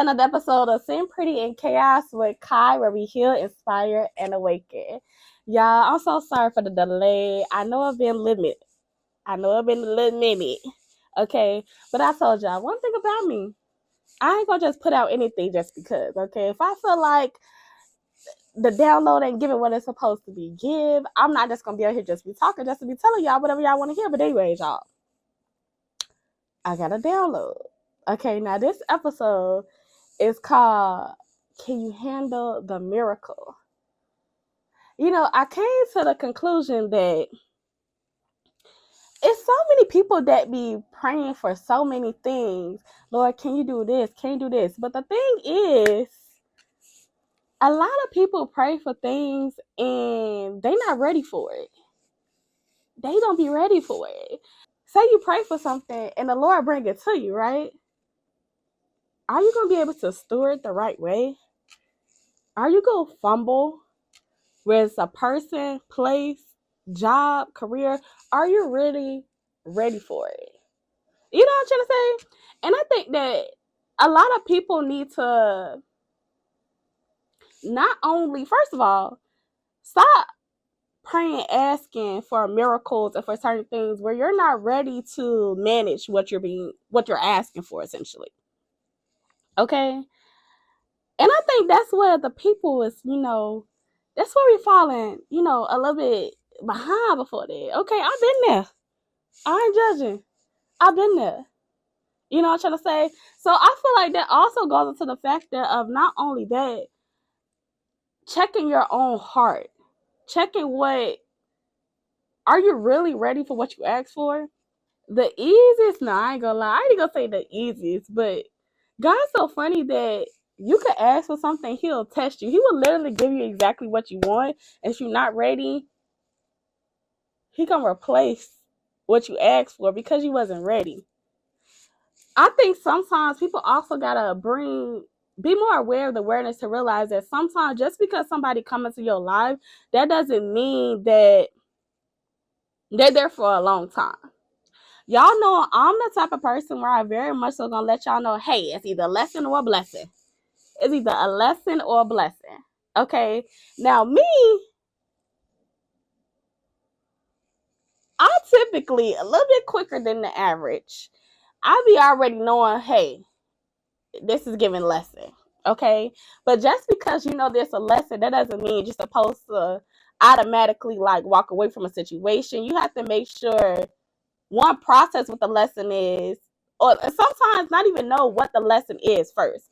to another episode of Sin Pretty and Chaos with Kai, where we heal, inspire, and awaken. Y'all, I'm so sorry for the delay. I know I've been limited. I know I've been a little minute. Okay, but I told y'all one thing about me. I ain't gonna just put out anything just because. Okay, if I feel like the download ain't giving what it's supposed to be give, I'm not just gonna be out here just be talking, just to be telling y'all whatever y'all want to hear. But anyways, y'all, I got a download. Okay, now this episode is called Can You Handle the Miracle? I came to the conclusion that it's so many people that be praying for so many things. Lord, can you do this? Can you do this? But the thing is, a lot of people pray for things and they not ready for it. They don't be ready for it. Say you pray for something and the Lord bring it to you, right? Are you going to be able to steward the right way? Are you going to fumble? Whether it's a person, place, job, career, are you really ready for it? You know what I'm trying to say? And I think that a lot of people need to not only, first of all, stop praying, asking for miracles and for certain things where you're not ready to manage what you're asking for, essentially. Okay? And I think that's where the people is, that's where we're falling, a little bit behind before that. Okay, I've been there. I ain't judging. I've been there. You know what I'm trying to say? So I feel like that also goes into the factor of not only that, checking your own heart. Checking are you really ready for what you asked for? The easiest, no, I ain't gonna lie. I ain't gonna say the easiest, but God's so funny that you could ask for something, he'll test you. He will literally give you exactly what you want. And if you're not ready, he gonna replace what you asked for because you wasn't ready. I think sometimes people also gotta be more aware of the awareness to realize that sometimes just because somebody come into your life, that doesn't mean that they're there for a long time. Y'all know I'm the type of person where I very much so gonna let y'all know, hey, it's either a lesson or a blessing. It's either a lesson or a blessing. Okay. Now me, I'm typically a little bit quicker than the average. I be already knowing, hey, this is giving lesson. Okay. But just because you know there's a lesson, that doesn't mean you're supposed to automatically like walk away from a situation. You have to make sure one process what the lesson is, or sometimes not even know what the lesson is first.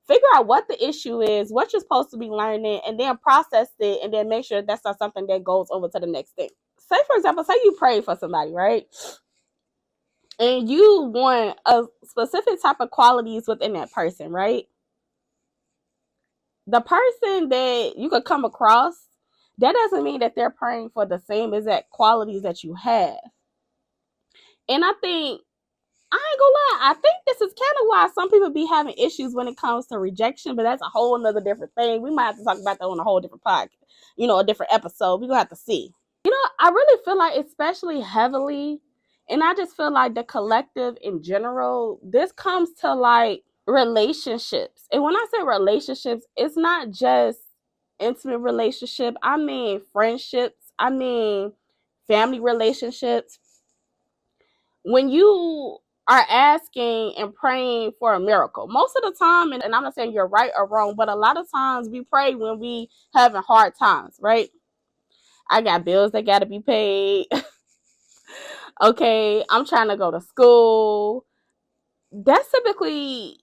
Figure out what the issue is, what you're supposed to be learning, and then process it, and then make sure that's not something that goes over to the next thing. Say, for example, say you pray for somebody, right? And you want a specific type of qualities within that person, right? The person that you could come across, that doesn't mean that they're praying for the same exact qualities that you have. And I think, I ain't gonna lie, I think this is kind of why some people be having issues when it comes to rejection, but that's a whole nother different thing. We might have to talk about that on a whole different podcast, a different episode. We're gonna have to see. I really feel like, especially heavily, and I just feel like the collective in general, this comes to like relationships. And when I say relationships, it's not just intimate relationship. I mean friendships. I mean family relationships. When you are asking and praying for a miracle, most of the time, and I'm not saying you're right or wrong, but a lot of times we pray when we having hard times, right? I got bills that got to be paid. Okay, I'm trying to go to school. That's typically,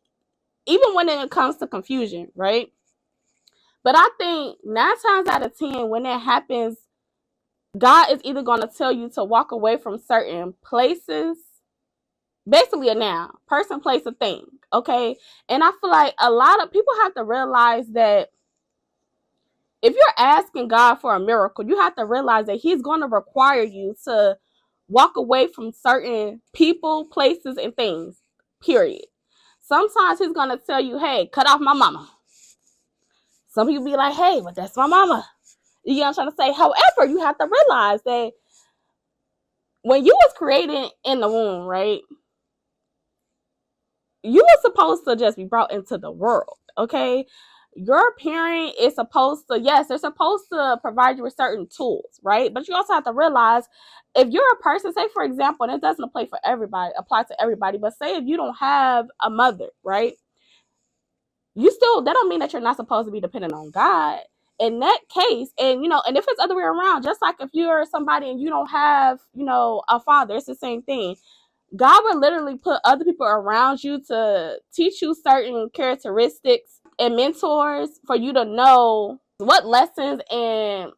even when it comes to confusion, right? But I think 9 times out of 10, when that happens, God is either going to tell you to walk away from certain places, basically a noun, person, place, a thing. Okay. And I feel like a lot of people have to realize that if you're asking God for a miracle, you have to realize that he's going to require you to walk away from certain people, places, and things, period. Sometimes he's going to tell you, hey, cut off my mama. Some people be like, hey, but that's my mama. You know what I'm trying to say? However, you have to realize that when you was created in the womb, right? you are supposed to just be brought into the world, okay? Your parent is supposed to, yes, they're supposed to provide you with certain tools, right? But you also have to realize if you're a person, say for example, and it doesn't apply to everybody, but say if you don't have a mother, right? You still, that don't mean that you're not supposed to be dependent on God. In that case, and and if it's other way around, just like if you're somebody and you don't have, a father, it's the same thing. God would literally put other people around you to teach you certain characteristics and mentors for you to know what lessons and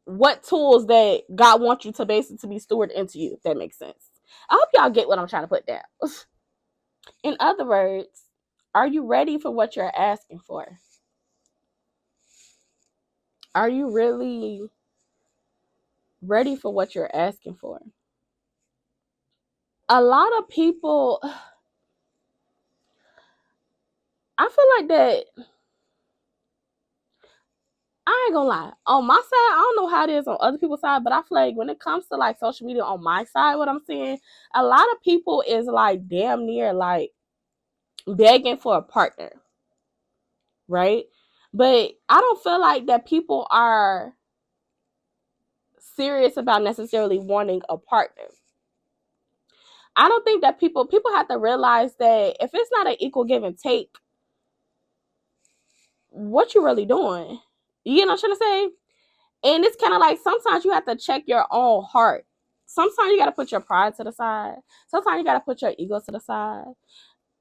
what tools that God wants you to basically be stewarded into you, if that makes sense. I hope y'all get what I'm trying to put down. In other words, are you ready for what you're asking for? Are you really ready for what you're asking for? A lot of people, I feel like that, I ain't gonna lie. On my side, I don't know how it is on other people's side, but I feel like when it comes to like social media on my side, what I'm seeing, a lot of people is like damn near like begging for a partner, right? But I don't feel like that people are serious about necessarily wanting a partner. I don't think that people have to realize that if it's not an equal give and take, what you really doing? You know what I'm trying to say? And it's kind of like sometimes you have to check your own heart. Sometimes you got to put your pride to the side. Sometimes you got to put your ego to the side.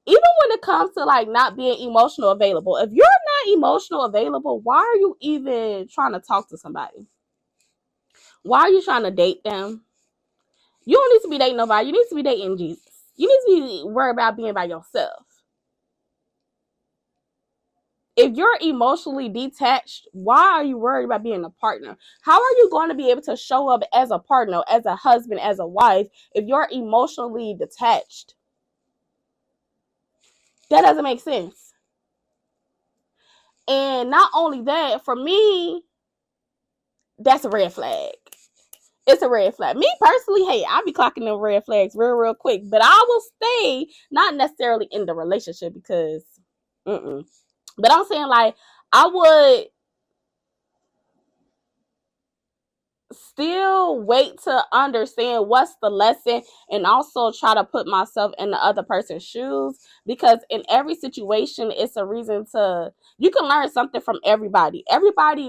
Even when it comes to like not being emotional available, if you're not emotional available, why are you even trying to talk to somebody? Why are you trying to date them? You don't need to be dating nobody. You need to be dating Jesus. You need to be worried about being by yourself. If you're emotionally detached, why are you worried about being a partner? How are you going to be able to show up as a partner, as a husband, as a wife, if you're emotionally detached? That doesn't make sense. And not only that, for me, that's a red flag. It's a red flag. Me personally, hey, I'll be clocking them red flags real quick, but I will stay not necessarily in the relationship because, but I'm saying like I would still wait to understand what's the lesson and also try to put myself in the other person's shoes, because in every situation it's a reason to, you can learn something from everybody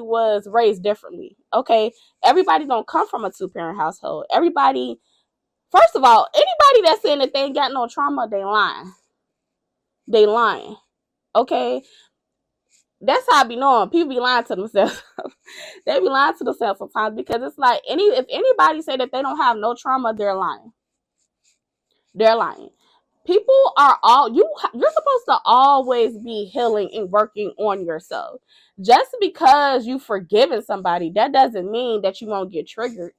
was raised differently, okay? Everybody don't come from a two-parent household. Everybody, first of all, anybody that's saying that they ain't got no trauma, they lying, okay? That's how I be knowing people be lying to themselves. They be lying to themselves sometimes, because it's like if anybody say that they don't have no trauma, they're lying. They're lying. People are you're supposed to always be healing and working on yourself. Just because you've forgiven somebody, that doesn't mean that you won't get triggered.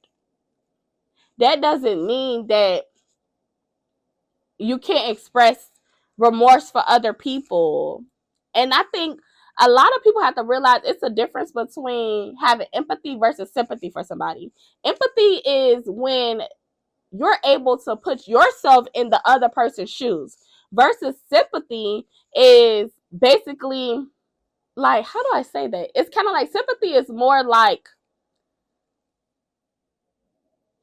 That doesn't mean that you can't express remorse for other people. And I think a lot of people have to realize it's a difference between having empathy versus sympathy for somebody. Empathy is when you're able to put yourself in the other person's shoes, versus sympathy is basically like, how do I say that? It's kind of like sympathy is more like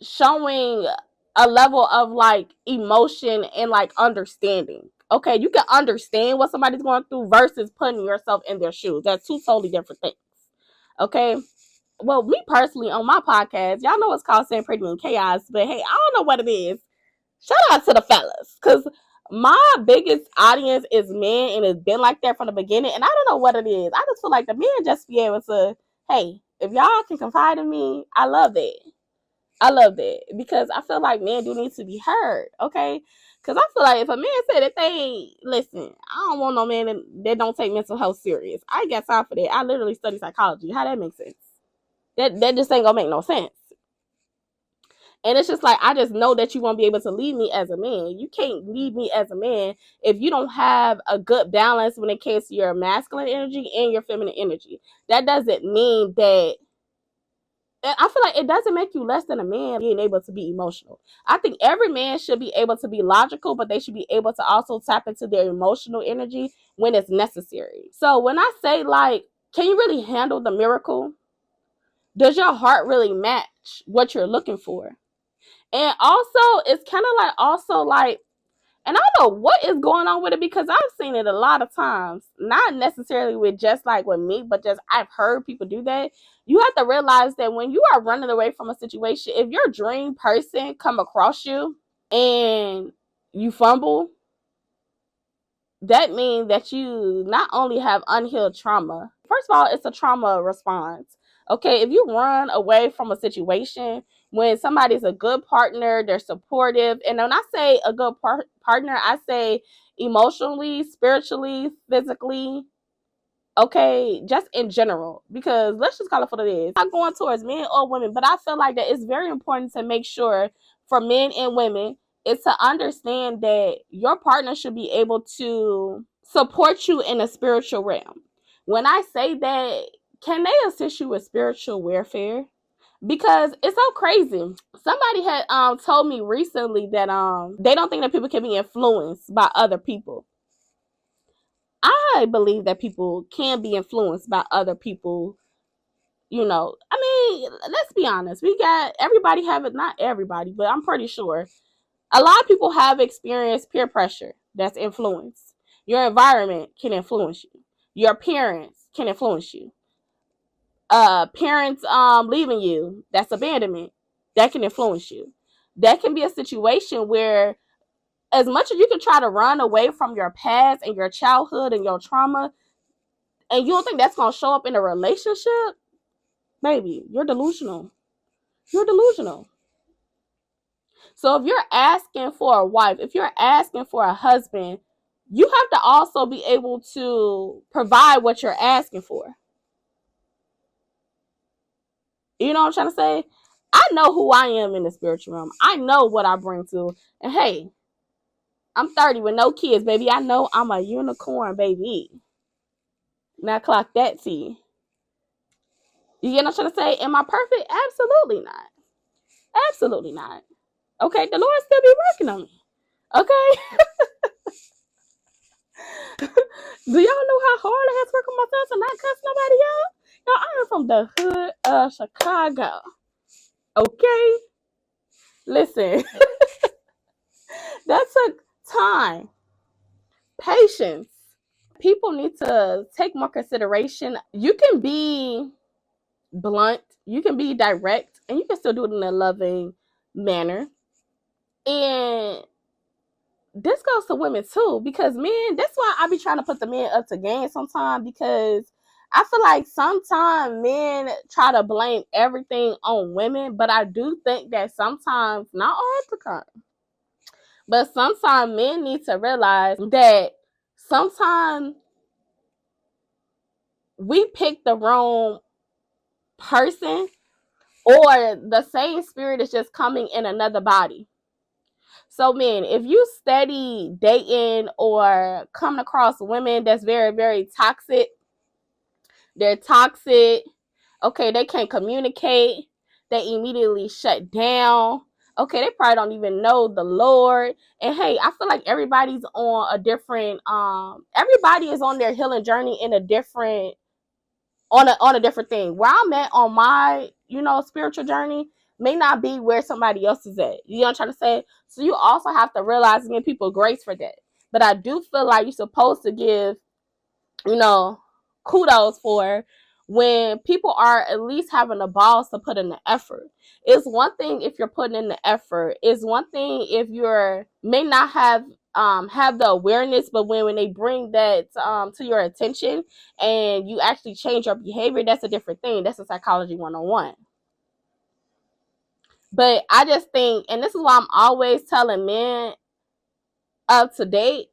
showing a level of like emotion and like understanding. Okay, you can understand what somebody's going through versus putting yourself in their shoes. That's two totally different things. Okay. Well, me personally on my podcast, y'all know it's called Saying Pretty Moon Chaos, but hey, I don't know what it is. Shout out to the fellas, because my biggest audience is men, and it's been like that from the beginning. And I don't know what it is. I just feel like the men just be able to, hey, if y'all can confide in me, I love that. I love that, because I feel like men do need to be heard, okay? Because I feel like if a man said that they listen, I don't want no man that don't take mental health serious. I ain't got time for that. I literally study psychology. How that makes sense? That just ain't gonna make no sense. And it's just like, I just know that you won't be able to lead me as a man. You can't lead me as a man if you don't have a good balance when it comes to your masculine energy and your feminine energy. That doesn't mean that And I feel like it doesn't make you less than a man being able to be emotional. I think every man should be able to be logical, but they should be able to also tap into their emotional energy when it's necessary. So when I say, like, can you really handle the miracle? Does your heart really match what you're looking for? And also, it's kind of like, also like, and I don't know what is going on with it, because I've seen it a lot of times, not necessarily with just like with me, but just I've heard people do that. You have to realize that when you are running away from a situation, if your dream person come across you and you fumble, that means that you not only have unhealed trauma. First of all, it's a trauma response. Okay, if you run away from a situation when somebody's a good partner, they're supportive, and when I say a good partner, I say emotionally, spiritually, physically, okay, just in general, because let's just call it what it is. I'm not going towards men or women, but I feel like that it's very important to make sure for men and women is to understand that your partner should be able to support you in a spiritual realm. When I say that, can they assist you with spiritual warfare? Because it's so crazy. Somebody had told me recently that they don't think that people can be influenced by other people. I believe that people can be influenced by other people. You know, I mean, let's be honest. We got everybody have it, not everybody, but I'm pretty sure a lot of people have experienced peer pressure that's influenced. Your environment can influence you. Your parents can influence you. Parents leaving you, that's abandonment. That can influence you. That can be a situation where, as much as you can try to run away from your past and your childhood and your trauma, and you don't think that's gonna show up in a relationship, baby, you're delusional. You're delusional. So if you're asking for a wife, if you're asking for a husband, you have to also be able to provide what you're asking for. You know what I'm trying to say? I know who I am in the spiritual realm. I know what I bring to. And hey, I'm 30 with no kids, baby. I know I'm a unicorn, baby. Now clock that T. You get what I'm trying to say? Am I perfect? Absolutely not. Absolutely not. Okay, the Lord still be working on me. Okay? Do y'all know how hard I have to work on myself to not cuss nobody out? Y'all, I am from the hood of Chicago. Okay? Listen, that took time, patience. People need to take more consideration. You can be blunt, you can be direct, and you can still do it in a loving manner. And this goes to women too, because men, that's why I be trying to put the men up to game sometimes, because I feel like sometimes men try to blame everything on women, but I do think that sometimes, not all the time, but sometimes men need to realize that sometimes we pick the wrong person, or the same spirit is just coming in another body. So, men, if you steady dating or coming across women that's very, very toxic, they're toxic, okay, they can't communicate, they immediately shut down, okay, they probably don't even know the Lord. And hey, I feel like everybody's on a different, everybody is on their healing journey in a different, on a different thing. Where I'm at on my, spiritual journey may not be where somebody else is at. You know what I'm trying to say? So you also have to realize and give people grace for that. But I do feel like you're supposed to give, you know, kudos for when people are at least having the balls to put in the effort. It's one thing if you're putting in the effort. It's one thing if you're may not have the awareness, but when they bring that to your attention and you actually change your behavior, that's a different thing. That's a psychology 101. But I just think, and this is why I'm always telling men up to date,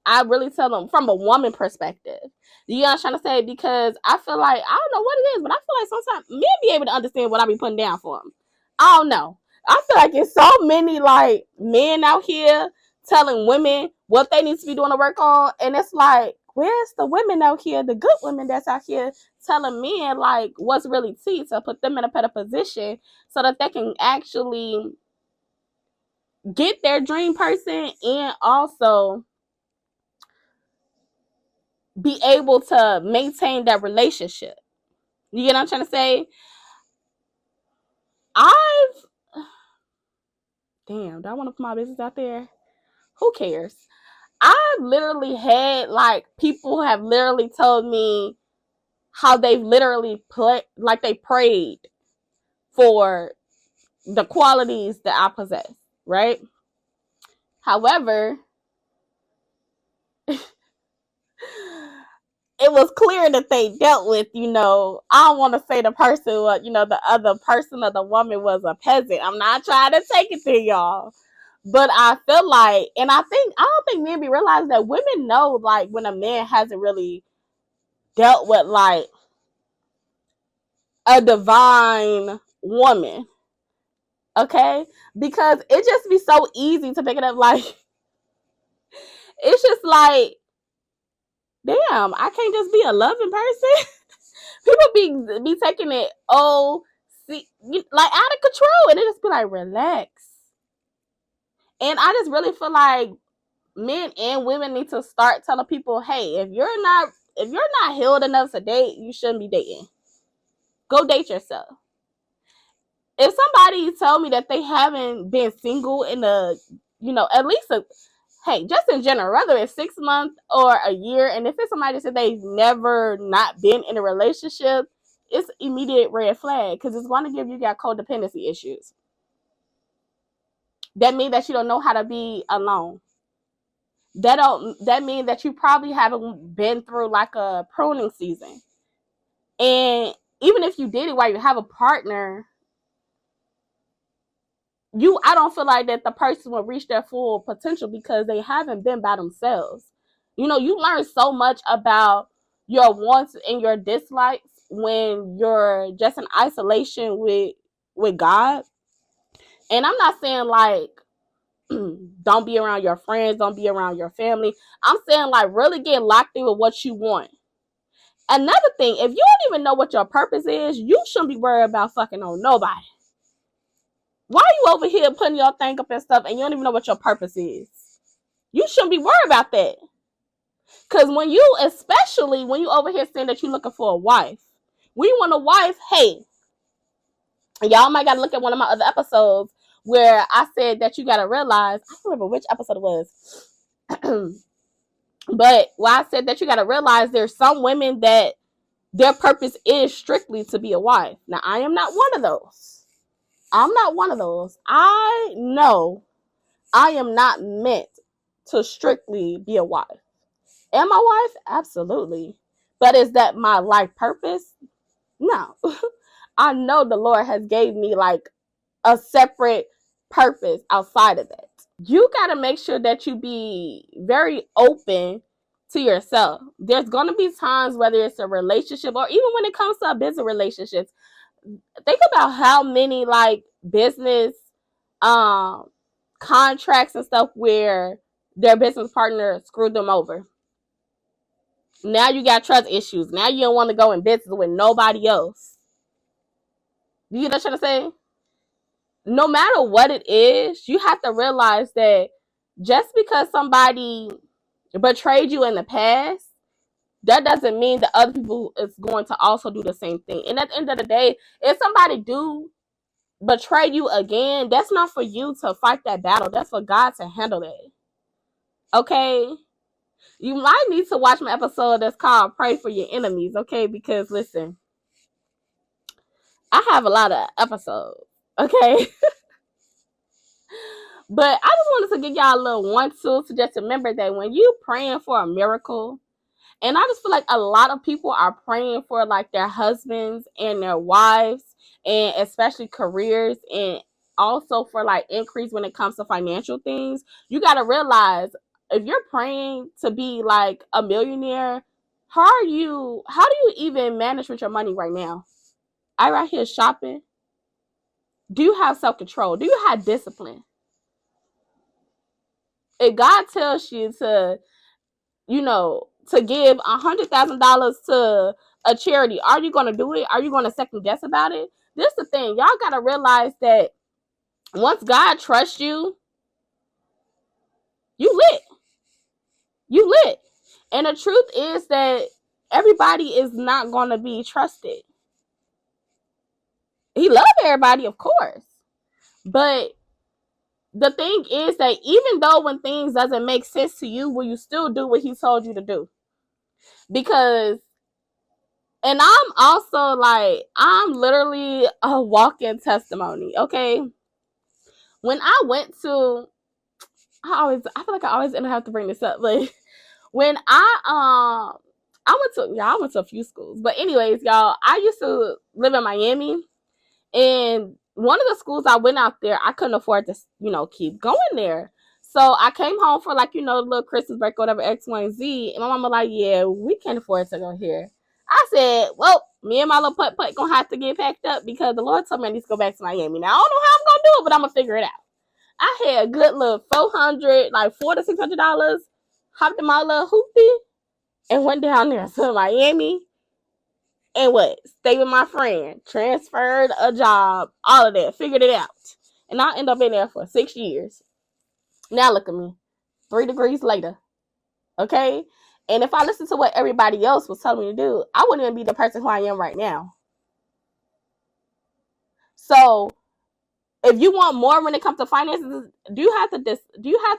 I really tell them from a woman perspective. You know what I'm trying to say? Because I feel like, I don't know what it is, but I feel like sometimes men be able to understand what I be putting down for them. I don't know. I feel like it's so many like men out here telling women what they need to be doing to work on, and it's like, where's the women out here, the good women that's out here telling men like what's really tea to put them in a better position so that they can actually get their dream person and also be able to maintain that relationship. You get what I'm trying to say? Damn, do I want to put my business out there? Who cares? I've literally had like people have literally told me how they've literally they prayed for the qualities that I possess, right? However, it was clear that they dealt with, I don't want to say the person, the other person or the woman was a peasant. I'm not trying to take it to y'all. But I feel like, and I don't think men be realizing that women know, like, when a man hasn't really dealt with, like, a divine woman. Okay? Because it just be so easy to pick it up, like, it's just like, damn, I can't just be a loving person. People be taking it, like, out of control, and it just be like, relax. And I just really feel like men and women need to start telling people, hey, if you're not healed enough to date, you shouldn't be dating. Go date yourself. If somebody told me that they haven't been single in at least just in general, whether it's 6 months or a year, and if it's somebody that said they've never not been in a relationship, it's immediate red flag because it's going to give you got codependency issues. That means that you don't know how to be alone. That means that you probably haven't been through like a pruning season. And even if you did it while you have a partner, I don't feel like that the person will reach their full potential because they haven't been by themselves. You learn so much about your wants and your dislikes when you're just in isolation with God. And I'm not saying like don't be around your friends, don't be around your family. I'm saying like really get locked in with what you want. Another thing, if you don't even know what your purpose is, you shouldn't be worried about fucking on nobody. Why are you over here putting your thing up and stuff and you don't even know what your purpose is? You shouldn't be worried about that. Because especially when you over here saying that you're looking for a wife, when you want a wife, hey, y'all might got to look at one of my other episodes where I said that you got to realize, I don't remember which episode it was, but where I said that you got to realize there's some women that their purpose is strictly to be a wife. Now, I am not one of those. I'm not one of those. I know I am not meant to strictly be a wife. Am I a wife? Absolutely. But is that my life purpose? No. I know the Lord has gave me like a separate purpose outside of that. You got to make sure that you be very open to yourself. There's going to be times, whether it's a relationship or even when it comes to a business relationships, think about how many like business contracts and stuff where their business partner screwed them over. Now you got trust issues. Now you don't want to go in business with nobody else. Do you know what I'm saying? No matter what it is, you have to realize that just because somebody betrayed you in the past, that doesn't mean that other people is going to also do the same thing. And at the end of the day, if somebody do betray you again, that's not for you to fight that battle. That's for God to handle that. Okay? You might need to watch my episode that's called Pray for Your Enemies, okay? Because listen, I have a lot of episodes, okay? But I just wanted to give y'all a little one tool to just remember that when you praying for a miracle, and I just feel like a lot of people are praying for like their husbands and their wives, and especially careers, and also for like increase when it comes to financial things. You got to realize if you're praying to be like a millionaire, how do you even manage with your money right now? I right here shopping. Do you have self-control? Do you have discipline? If God tells you to, to give $100,000 to a charity, are you going to do it? Are you going to second guess about it? This is the thing. Y'all got to realize that once God trusts you, you lit. You lit. And the truth is that everybody is not going to be trusted. He loves everybody, of course. But the thing is that even though when things doesn't make sense to you, will you still do what he told you to do? Because, and I'm also like, I'm literally a walking testimony, okay? When I went to, I feel like I always end up having to bring this up, but when I went to a few schools, but anyways, y'all, I used to live in Miami, and one of the schools I went out there, I couldn't afford to, keep going there. So I came home for like, a little Christmas break, whatever, X, Y, and Z. And my mama like, yeah, we can't afford to go here. I said, well, me and my little putt gonna have to get packed up because the Lord told me I need to go back to Miami. Now I don't know how I'm gonna do it, but I'm gonna figure it out. I had a good little $400, like $400 to $600, hopped in my little hoopty and went down there to Miami. And what? Stay with my friend. Transferred a job. All of that. Figured it out. And I end up in there for 6 years. Now look at me. 3 degrees later. Okay? And if I listened to what everybody else was telling me to do, I wouldn't even be the person who I am right now. So if you want more when it comes to finances, do you have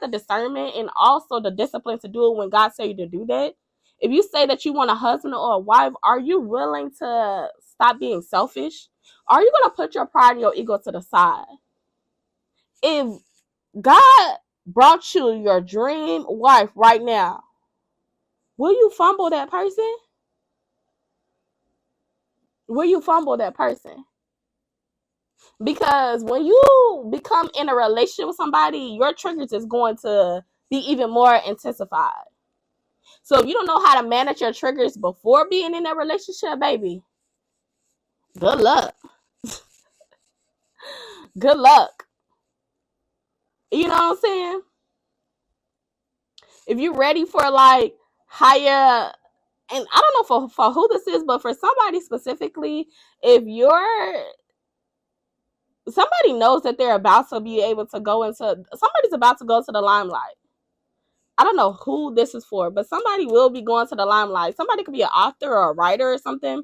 the discernment and also the discipline to do it when God says you to do that? If you say that you want a husband or a wife, are you willing to stop being selfish? Are you going to put your pride and your ego to the side? If God brought you your dream wife right now, will you fumble that person? Will you fumble that person? Because when you become in a relationship with somebody, your triggers is going to be even more intensified. So if you don't know how to manage your triggers before being in that relationship, baby, good luck. Good luck. You know what I'm saying? If you're ready for like higher, and I don't know for who this is, but for somebody specifically, if somebody knows that they're about to be able to somebody's about to go to the limelight. I don't know who this is for, but somebody will be going to the limelight. Somebody could be an author or a writer or something.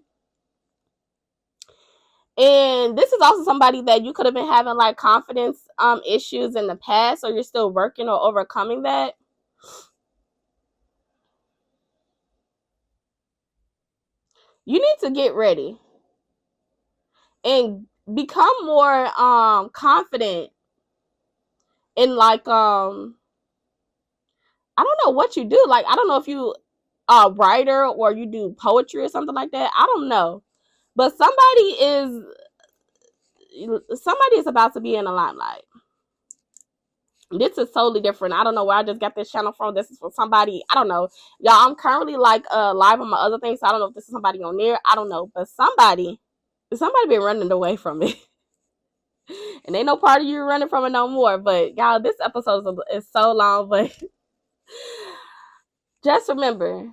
And this is also somebody that you could have been having like confidence issues in the past, or you're still working or overcoming that. You need to get ready and become more confident in like I don't know what you do. Like I don't know if you a writer or you do poetry or something like that. I don't know. But somebody is about to be in the limelight. This is totally different. I don't know where I just got this channel from. This is for somebody. I don't know. Y'all, I'm currently like live on my other things. So I don't know if this is somebody on there. I don't know. But somebody been running away from it. And ain't no part of you running from it no more. But y'all, this episode is so long. But just remember,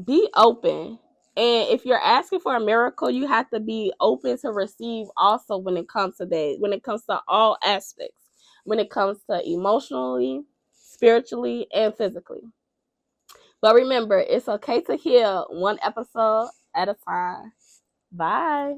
be open. And if you're asking for a miracle, you have to be open to receive also when it comes to that. When it comes to all aspects. When it comes to emotionally, spiritually, and physically. But remember, it's okay to heal one episode at a time. Bye.